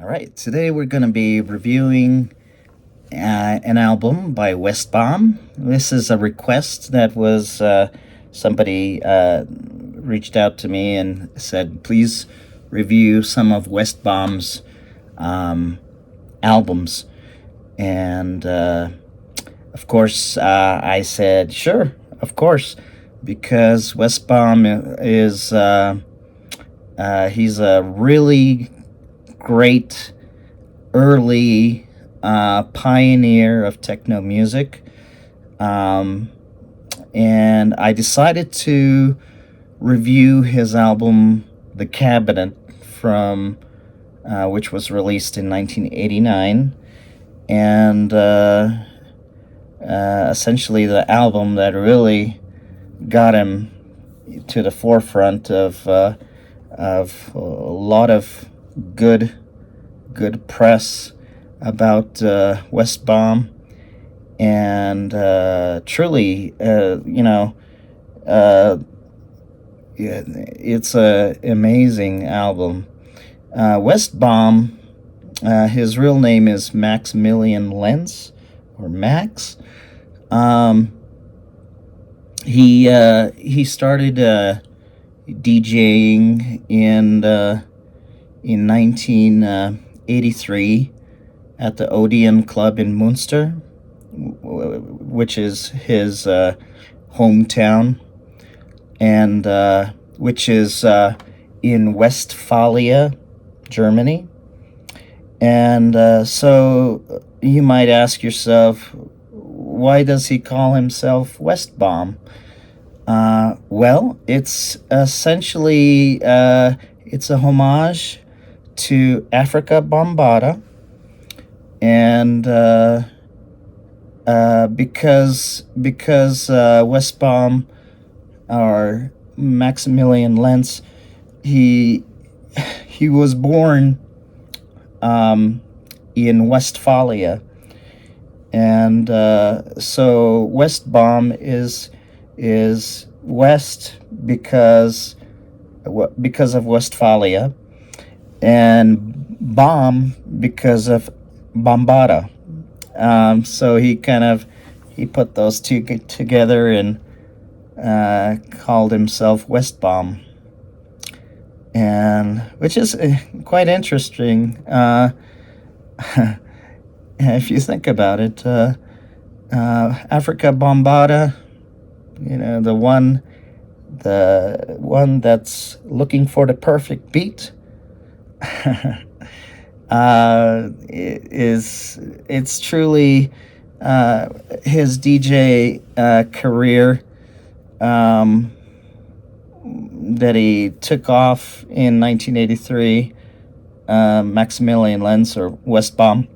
All right, today we're going to be reviewing an album by Westbam. This is a request that was somebody reached out to me and said, please review some of Westbam's albums. And of course, I said, sure, of course, because Westbam is he's a really great early pioneer of techno music, and I decided to review his album The Cabinet, from which was released in 1989, and essentially the album that really got him to the forefront of a lot of good press about Westbam, and truly, yeah, it's a amazing album. Westbam, his real name is Maximilian Lenz, or Max. He started DJing in 1983 at the Odeon Club in Munster, which is his hometown, and which is in Westphalia, Germany. And so you might ask yourself, why does he call himself Westbam? Well, it's essentially it's a homage to Afrika Bambaataa, and because Westbam, or Maximilian Lenz, he was born in Westphalia, and so Westbam is west because of Westphalia, and Bam because of Bambaataa. So he put those two together and called himself Westbam, and which is quite interesting if you think about it. Afrika Bambaataa, the one that's looking for the perfect beat. It's truly his DJ career that he took off in 1983. Maximilian Lenz, or Westbam,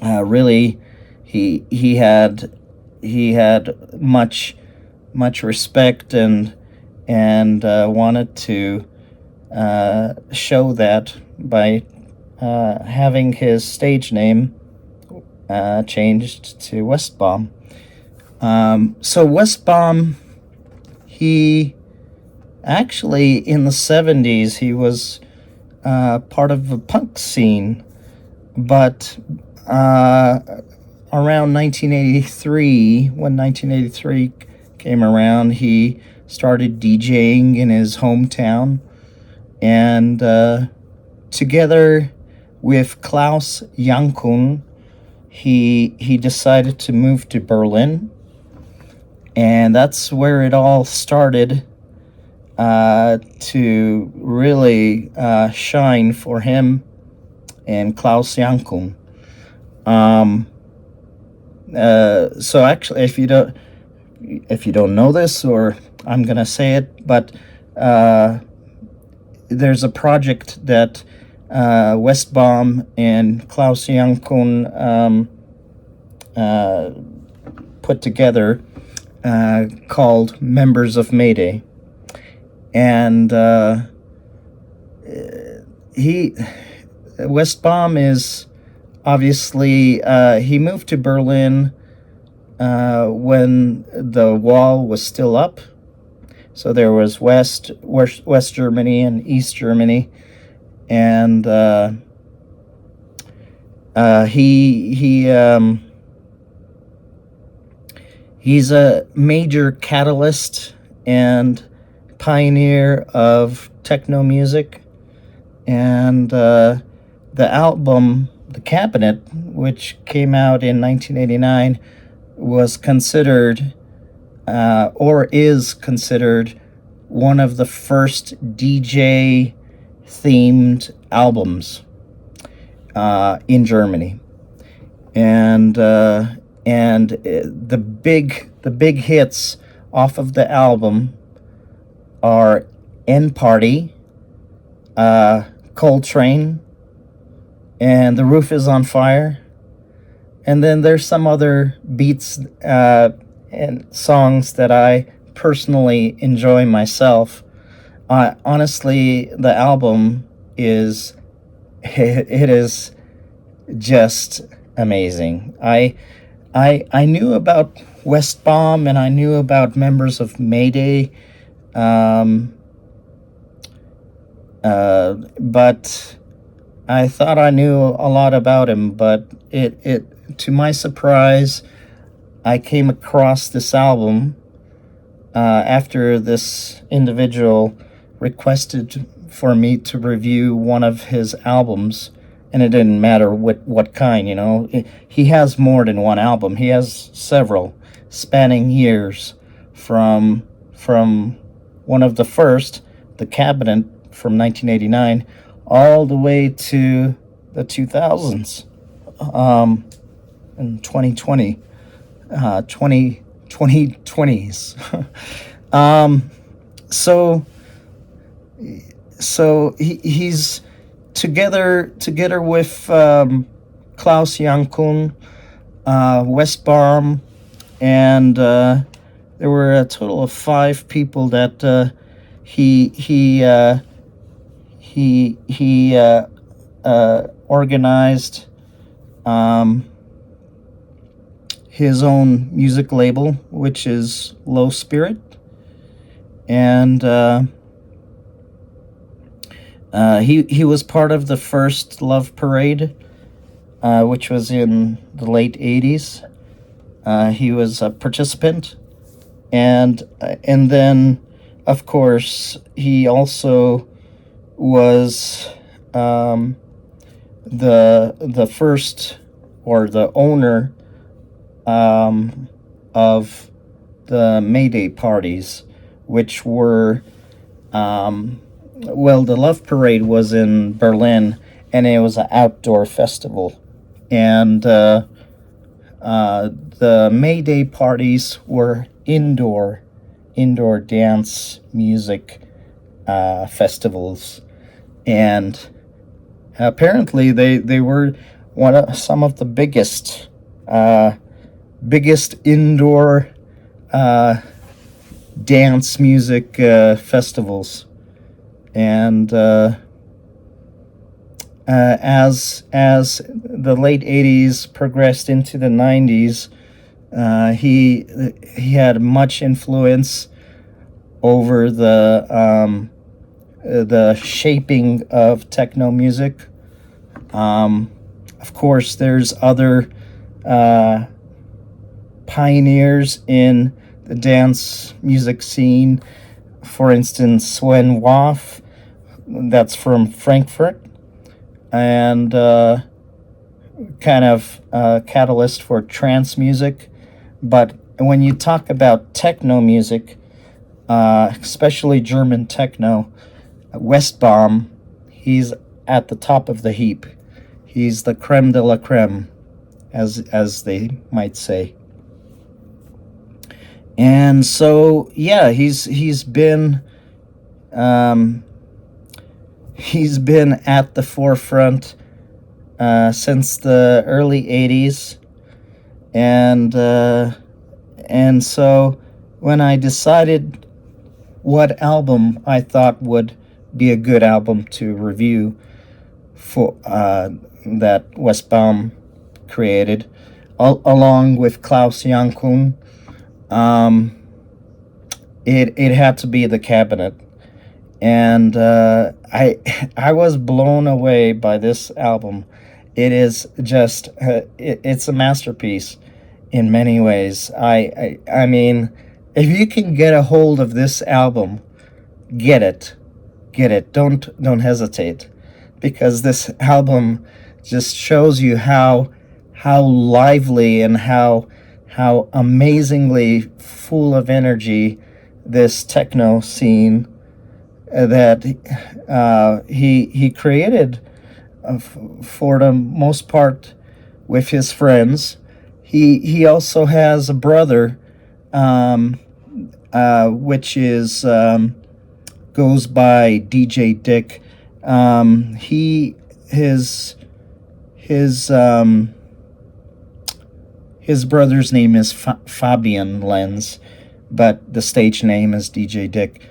really he had much respect and wanted to show that by having his stage name changed to Westbam. So Westbam, he actually in the 70s he was part of the punk scene, but around 1983, when 1983 came around, he started DJing in his hometown, and together with Klaus Jankun, he decided to move to Berlin, and that's where it all started to really shine for him and Klaus Jankun. So actually, if you don't know this, or I'm gonna say it, but there's a project that Westbam and Klaus Jankun put together called Members of Mayday, and Westbam is obviously he moved to Berlin when the wall was still up. So there was West Germany and East Germany, and he's a major catalyst and pioneer of techno music. And the album The Cabinet, which came out in 1989, was considered or is considered one of the first DJ themed albums in Germany. And the big hits off of the album are End Party, Coltrane, and The Roof is on Fire. And then there's some other beats and songs that I personally enjoy myself. Honestly, the album is it is just amazing. I knew about Westbam, and I knew about members of Mayday, but I thought I knew a lot about him. But it to my surprise, I came across this album after this individual requested for me to review one of his albums, and it didn't matter what kind, you know. He has more than one album. He has several, spanning years, from one of the first, The Cabinet, from 1989, all the way to the 2000s, in 2020, 2020s. So he's together with Klaus Jankun, Westbam, and there were a total of 5 people that he organized his own music label, which is Low Spirit, and he was part of the first Love Parade, which was in the late 80s. He was a participant, and then, of course, he also was the first, or the owner, of the Mayday parties, which were the Love Parade was in Berlin, and it was an outdoor festival, and the Mayday parties were indoor dance music festivals, and apparently they were some of the biggest indoor dance music festivals. And as the late 80s progressed into the 90s, he had much influence over the shaping of techno music. Of course, there's other pioneers in the dance music scene. For instance, Sven Waff, that's from Frankfurt, and kind of catalyst for trance music. But when you talk about techno music, especially German techno, Westbam, he's at the top of the heap. He's the creme de la creme, as they might say. And so, yeah, he's been at the forefront since the early 80s, and so when I decided what album I thought would be a good album to review for that Westbam created, along with Klaus Jankun, it had to be The Cabinet. and I was blown away by this album. It is just it's a masterpiece in many ways. I mean, if you can get a hold of this album, get it, get it. Don't hesitate, because this album just shows you how lively and how amazingly full of energy this techno scene that he created for the most part with his friends. He also has a brother, which is goes by DJ Dick. His brother's name is Fabian Lenz, but the stage name is DJ Dick.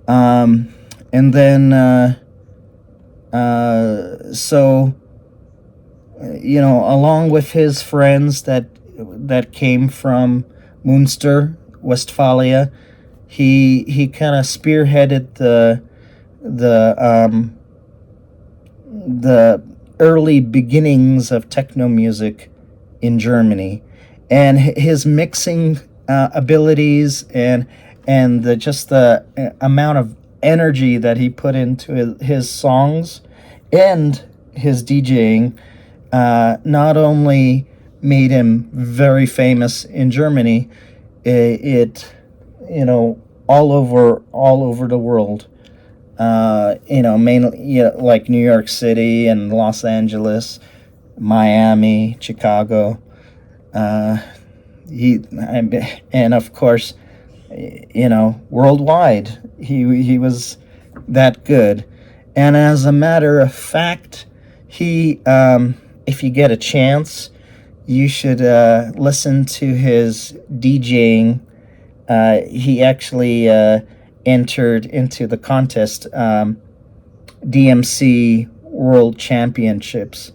And then so along with his friends that came from Münster, Westphalia, he kind of spearheaded the early beginnings of techno music in Germany, and his mixing abilities and just the amount of energy that he put into his songs and his DJing not only made him very famous in Germany, it all over the world. Mainly like New York City and Los Angeles, Miami, Chicago. And of course, worldwide. He was that good. And as a matter of fact, he if you get a chance, you should listen to his DJing. He actually entered into the contest, DMC World Championships,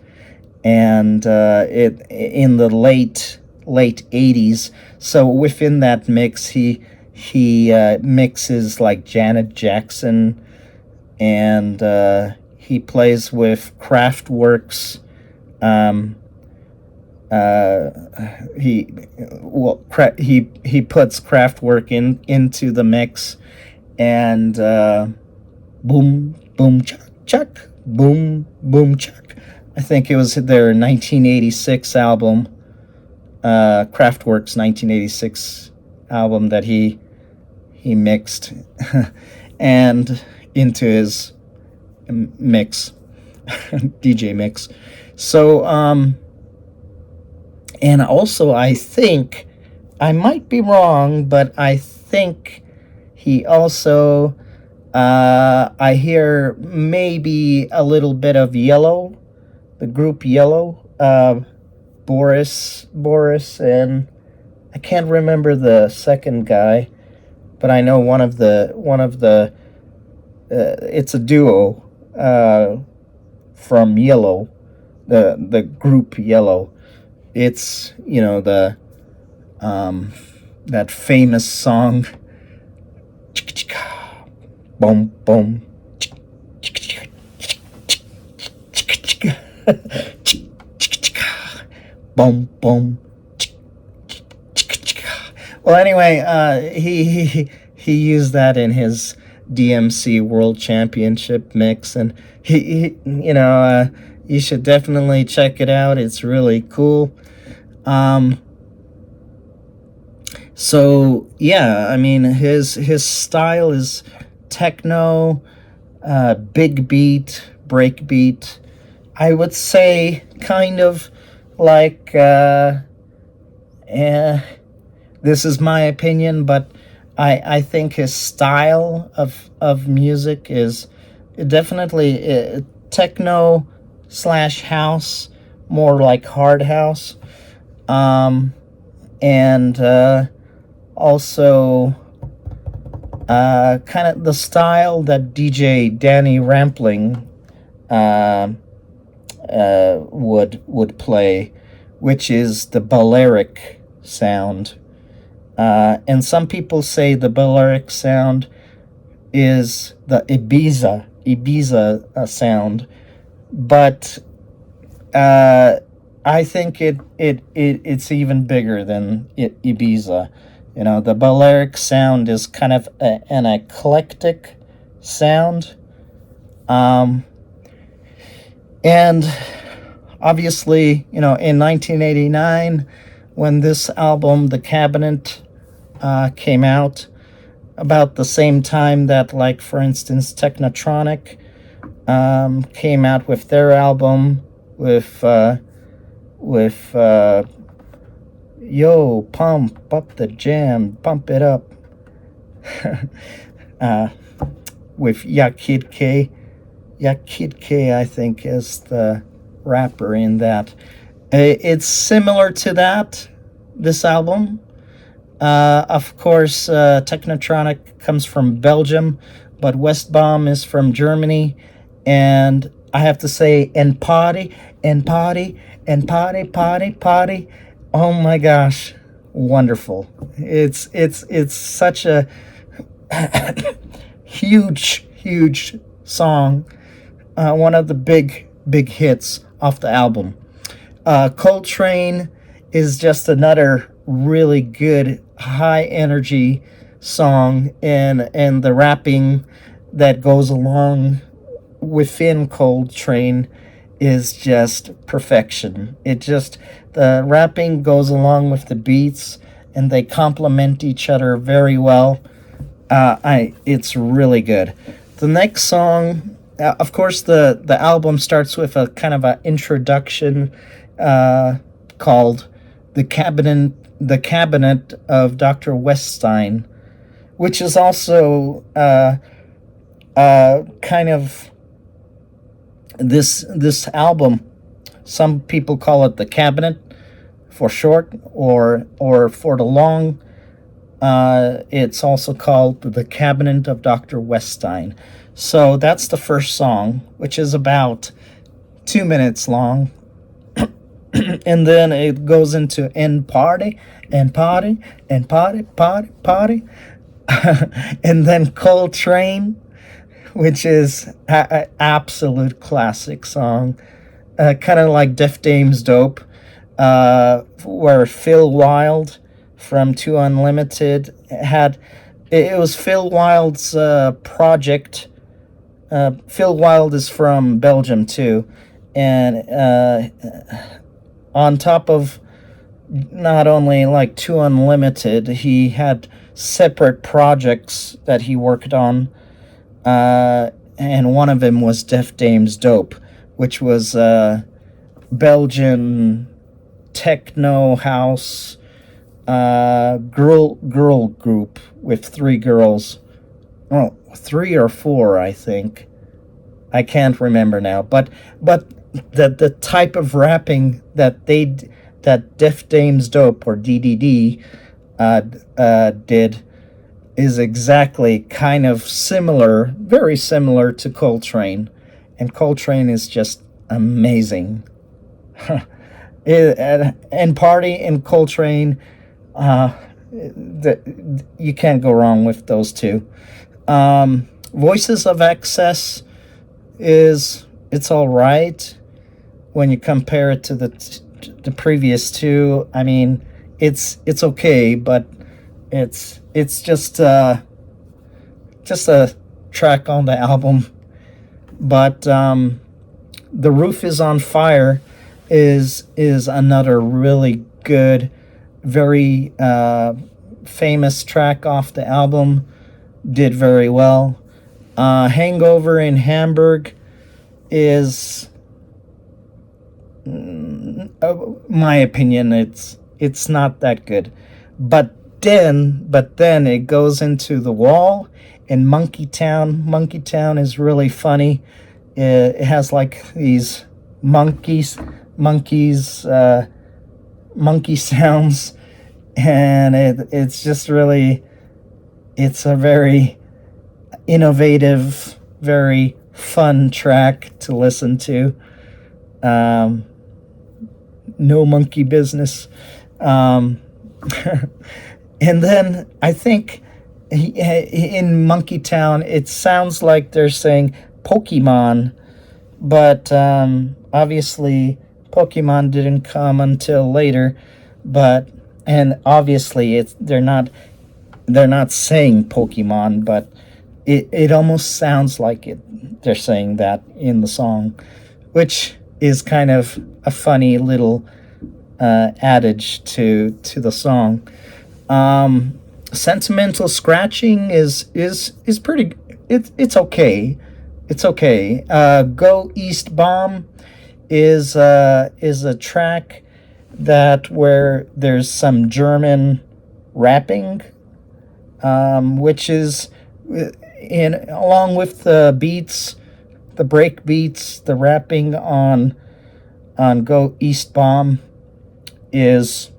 and it in the late 80s. So within that mix, he mixes like Janet Jackson, and he plays with Kraftwerk's. He puts Kraftwerk into the mix, and boom boom chuck chuck boom boom chuck. I think it was their 1986 album, Kraftwerk's 1986 album that he mixed and into his mix, DJ mix. So and also I think, I might be wrong, but I think he also I hear maybe a little bit of Yellow, the group Yellow, Boris, and I can't remember the second guy, but I know one of the it's a duo from Yellow, the group Yellow. It's the that famous song, boom boom, boom boom. Well, anyway, he used that in his DMC World Championship mix, and he you should definitely check it out. It's really cool. So yeah, I mean, his style is techno, big beat, break beat. I would say kind of like this is my opinion, but I think his style of music is definitely techno / house, more like hard house, and also kind of the style that DJ Danny Rampling would play, which is the Balearic sound. And some people say the Balearic sound is the Ibiza sound, but I think it's even bigger than Ibiza. You know, the Balearic sound is kind of an eclectic sound, and obviously, you know, in 1989, when this album, The Cabinet, came out, about the same time that, like, for instance, Technotronic came out with their album with Yo, pump up the jam, pump it up, with Yakid K. Yakid K, I think, is the rapper in that. It's similar to that, this album. Of course, Technotronic comes from Belgium, but Westbam is from Germany. And I have to say, and party, and party, and party, party, party. Oh my gosh, wonderful! It's such a huge song. One of the big hits off the album. Coltrane is just another really good high energy song, and the rapping that goes along within Coltrane is just perfection. The rapping goes along with the beats, and they complement each other very well. It's really good. The next song, of course, the album starts with a kind of an introduction called The Cabinet of Dr. Weststein, which is also kind of this album. Some people call it The Cabinet for short, or for the long. It's also called The Cabinet of Dr. Weststein. So that's the first song, which is about 2 minutes long. And then it goes into and party, and party, and party, party, party. And then Coltrane, which is an absolute classic song. Kind of like Def Dame's Dope, where Phil Wild from Two Unlimited had... It was Phil Wild's project. Phil Wild is from Belgium too. And on top of not only like Two Unlimited, he had separate projects that he worked on. And one of them was Def Dame's Dope, which was Belgian techno house girl group with 3 girls. Oh, 3 or 4, I think. I can't remember now. But the type of rapping that Def Dame's Dope, or DDD, did is exactly kind of similar, very similar to Coltrane. And Coltrane is just amazing. And Party and Coltrane, you can't go wrong with those two. Voices of Excess it's all right when you compare it to the previous two. I mean, it's okay, but it's just a track on the album. But The Roof is on Fire is another really good, very famous track off the album. Did very well. Hangover in Hamburg is, my opinion, it's not that good. But then it goes into The Wall and Monkey Town. Monkey Town is really funny. It has like these monkey sounds, and it's just really, it's a very innovative, very fun track to listen to. No monkey business. And then I think in Monkey Town, it sounds like they're saying Pokemon, but obviously Pokemon didn't come until later. But and obviously they're not saying Pokemon, but it almost sounds like they're saying that in the song, which is kind of a funny little adage to the song. Sentimental scratching is pretty. It's okay. It's okay. Go East Bomb is a track that where there's some German rapping, which is in along with the beats, the break beats, the rapping on Go East Bomb is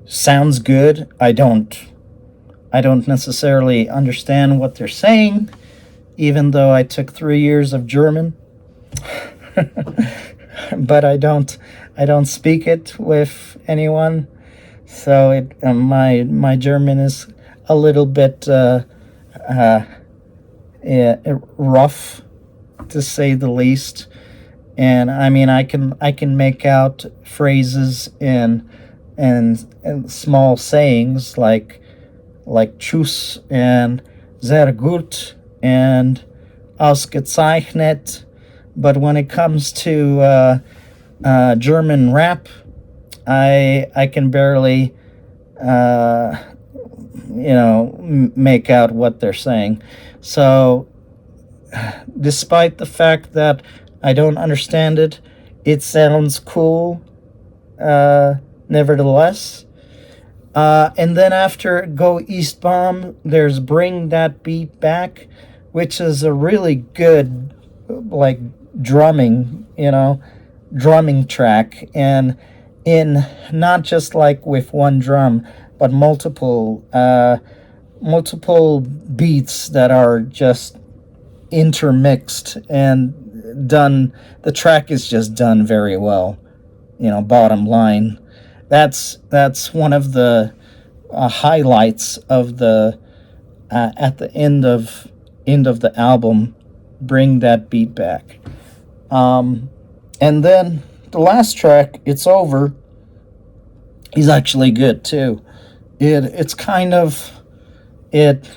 sounds good. I don't necessarily understand what they're saying, even though I took 3 years of German. But I don't speak it with anyone, so my German is a little bit rough, to say the least. And I mean, I can make out phrases and small sayings like tschüss and sehr gut and ausgezeichnet, but when it comes to German rap, I can barely make out what they're saying. So despite the fact that I don't understand it, it sounds cool nevertheless. And then after Go East Bomb, there's Bring That Beat Back, which is a really good, like, drumming track, and in not just like with one drum, but multiple beats that are just intermixed and done. The track is just done very well. Bottom line, that's one of the highlights of the at the end of the album, Bring That Beat Back. And then the last track, It's Over, is actually good too. It's kind of it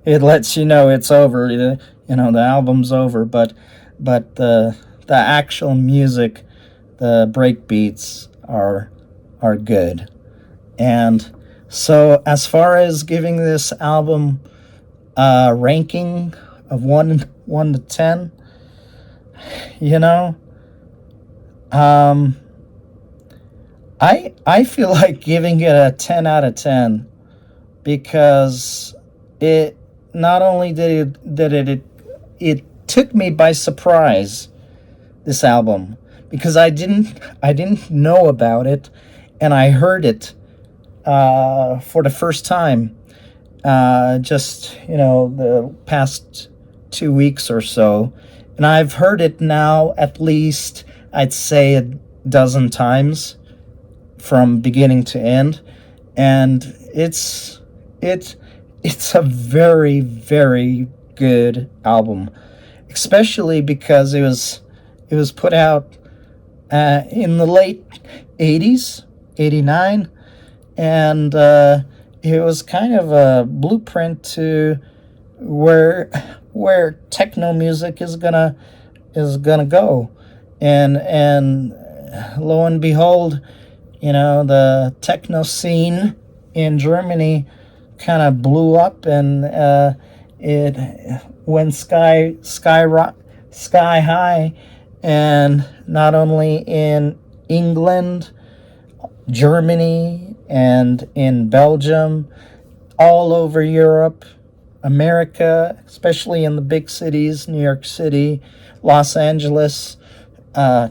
lets you know it's over. The album's over, but the actual music, the break beats are good. And so as far as giving this album a ranking of 1 to 10, I feel like giving it a 10 out of 10, because it not only it took me by surprise, this album, because I didn't know about it, and I heard it for the first time just the past 2 weeks or so, and I've heard it now at least, I'd say, a dozen times from beginning to end, and it's a very, very good album, especially because it was put out in the late 80s, 89, and it was kind of a blueprint to where techno music is gonna go, and lo and behold, the techno scene in Germany kind of blew up, and it went sky high, and not only in England, Germany, and in Belgium, all over Europe, America, especially in the big cities, New York City, Los Angeles,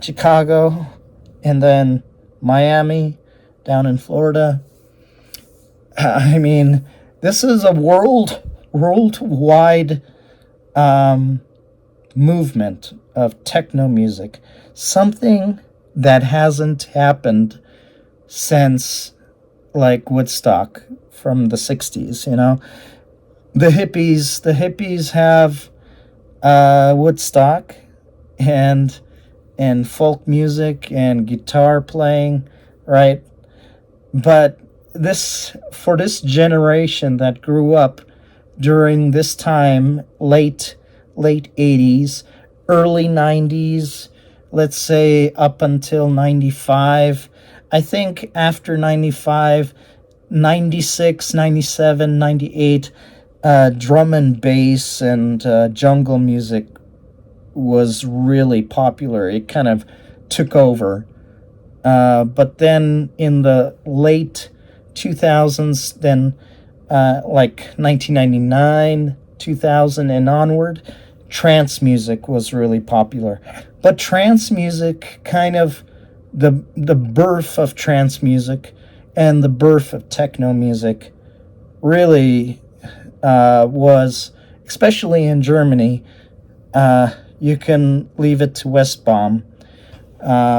Chicago, and then Miami, down in Florida. I mean, this is a worldwide movement of techno music, something that hasn't happened since like Woodstock from the 60s, you know. The hippies have Woodstock and folk music and guitar playing, right? But for this generation that grew up during this time, late 80s, early 90s, let's say up until 95. I think after 95, 96, 97, 98, drum and bass and jungle music was really popular. It kind of took over. But then in the late 2000s, then like 1999, 2000 and onward, trance music was really popular. But trance music, kind of the birth of trance music and the birth of techno music really was, especially in Germany, you can leave it to Westbam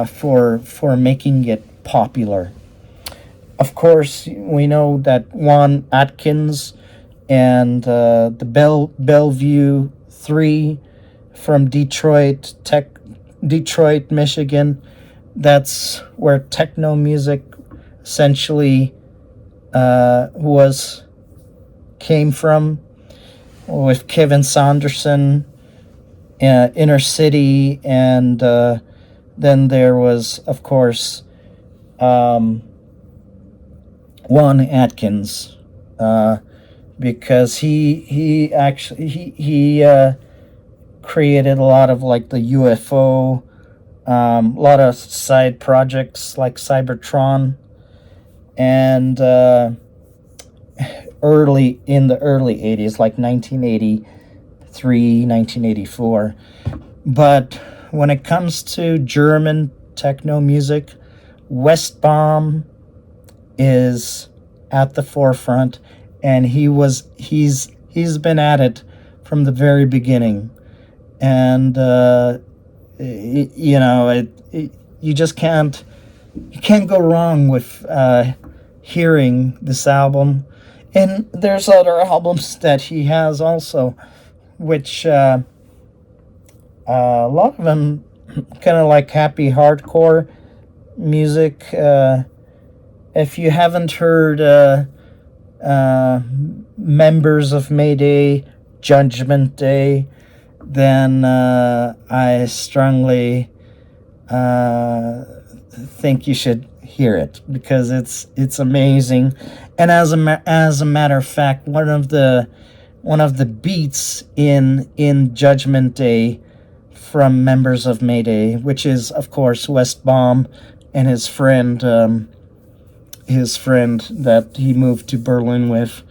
for making it popular. Of course, we know that Juan Atkins and the Bellevue 3 from Detroit, Michigan, that's where techno music essentially came from, with Kevin Saunderson, Inner City, and then there was, of course, Juan Atkins, because he created a lot of like the UFO, a lot of side projects like Cybertron, and in the early 80s, like 1983, 1984. But when it comes to German techno music, Westbam is at the forefront, and he's been at it from the very beginning. And you just can't go wrong with hearing this album. And there's other albums that he has also, which a lot of them kind of like happy hardcore music. If you haven't heard Members of Mayday, Judgment Day, then I strongly think you should hear it, because it's amazing. And as a matter of fact, one of the beats in Judgment Day from Members of Mayday, which is of course Westbam and his friend that he moved to Berlin with.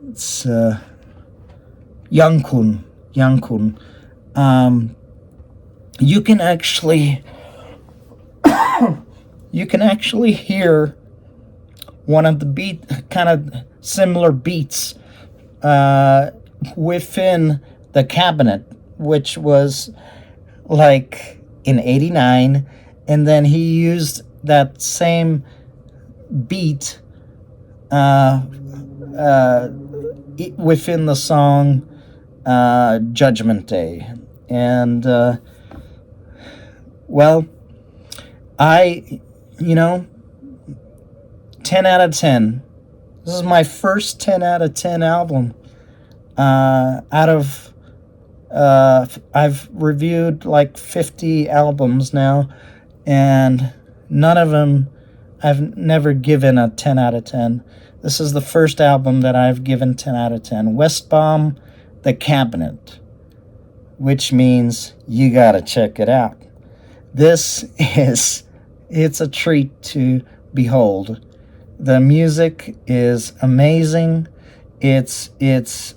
It's Yankun. You can actually hear one of the kind of similar beats within the cabinet, which was like in 89, and then he used that same beat within the song Judgment Day. And well, 10 out of 10. This is my first 10 out of 10 album. I've reviewed like 50 albums now, and none of them I've never given a 10 out of 10. This is the first album that I've given 10 out of 10. Westbam, The Cabinet, which means you gotta check it out. It's a treat to behold. The music is amazing. It's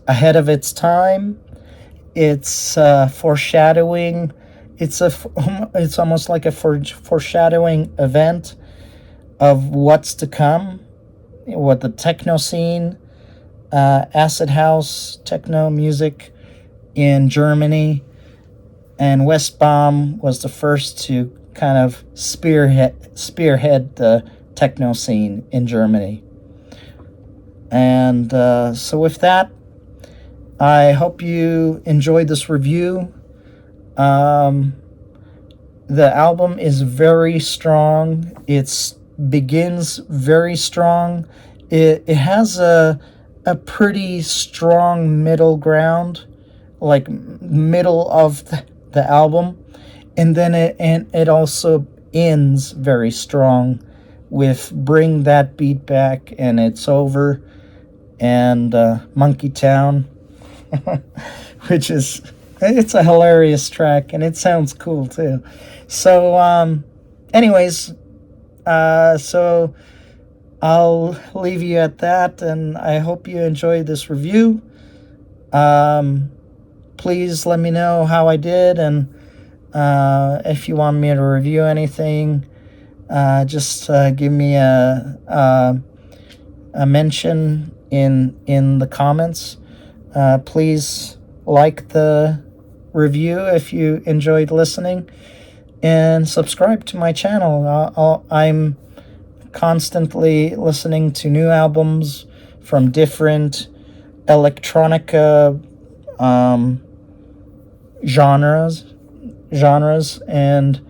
ahead of its time. It's foreshadowing. It's almost like a foreshadowing event of what's to come. What the techno scene, acid house, techno music in Germany, and Westbam was the first to kind of spearhead the techno scene in Germany. And so with that, I hope you enjoyed this review. The album is very strong. It begins very strong. It has a pretty strong middle ground, like middle of the album, and then it also ends very strong with Bring That Beat Back, and It's Over, and Monkey Town, which is, it's a hilarious track, and it sounds cool too. So anyways, so I'll leave you at that, and I hope you enjoyed this review. Please let me know how I did, and if you want me to review anything, just give me a mention in the comments. Please like the review if you enjoyed listening, and subscribe to my channel. I'm constantly listening to new albums from different electronica genres, and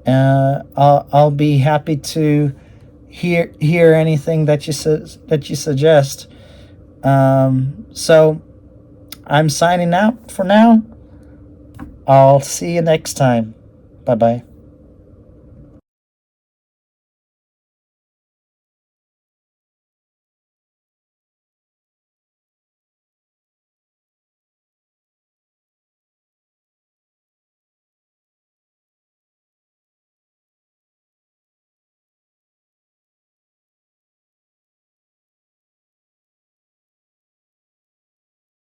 I'll be happy to hear anything that you suggest. So I'm signing out for now. I'll see you next time. Bye bye.